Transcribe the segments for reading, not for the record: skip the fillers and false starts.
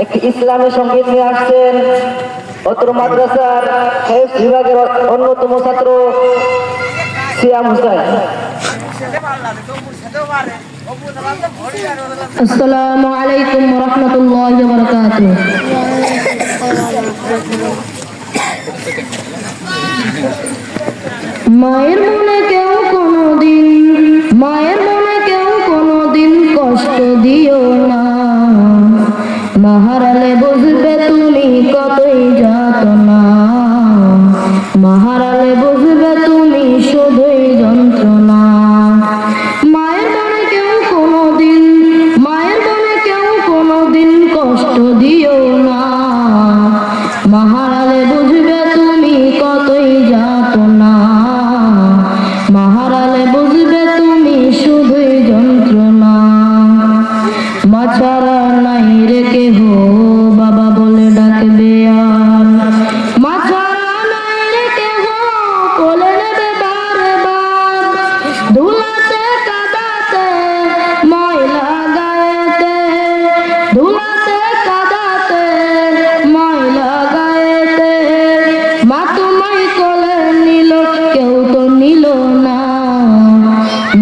একটি ইসলামী সঙ্গীত নিয়ে আসছেন অত্র মাদ্রাসার হেফজ বিভাগের অন্যতম ছাত্র সিয়াম হোসেন। আসসালামু আলাইকুম ওয়া রাহমাতুল্লাহি ওয়া বারাকাতুহু। মায়ের মনে কেউ কোনোদিন কষ্ট দিও না, মাহারালে বুঝবে তুমি কতই যাতনা, মাহারালে বুঝবে তুমি শুধুই যন্ত্রণা। মায়ের মনে কেউ কোনোদিন কষ্ট দিও না, মাহারালে বুঝবে তুমি কতই যাতনা, মাহারালে বুঝবে তুমি শুধুই যন্ত্রণা। মা ছাড়া নাই রে কেহ বাবা বলে ডাকবে আর, মা ছাড়া নাই রে কেহ কোলে নেবে বারে বার, ধুলাতে কাদাতে ময়লা গায়েতে, ধুলাতে কাদাতে ময়লা গায়েতে, মা তোমায় কোলে নিল কেউ তো নিল না,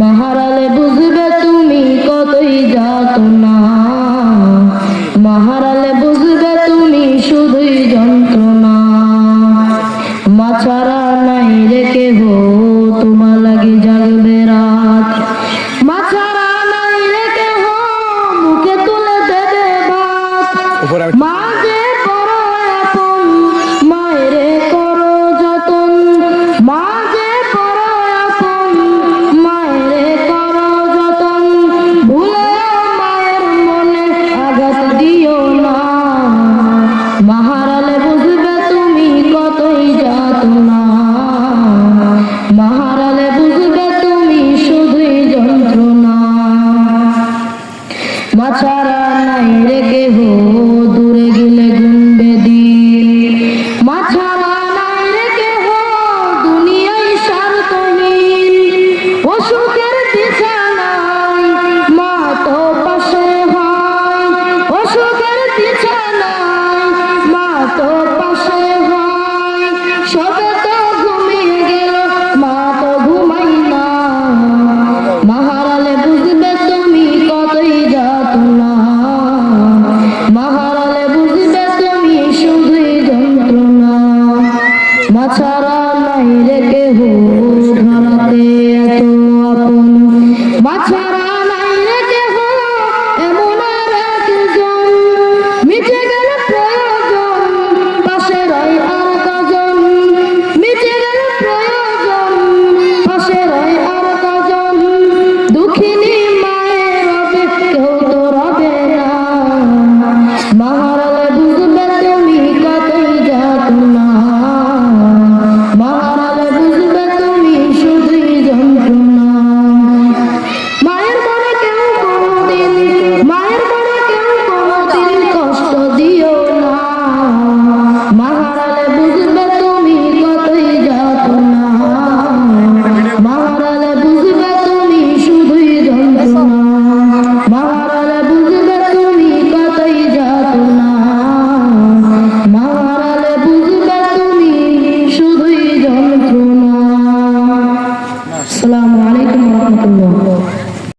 মাহারালে বুঝবে তুমি কতই যাতনা, মাহারালে বুঝবে তুমি শুধুই যন্ত্রণা। মা ছাড়া নাই রে কেহ তোমার লাগি জাগবে রাত, মা ছাড়া নাই রে কেহ মুখে তুলে দেবে ভাত, মা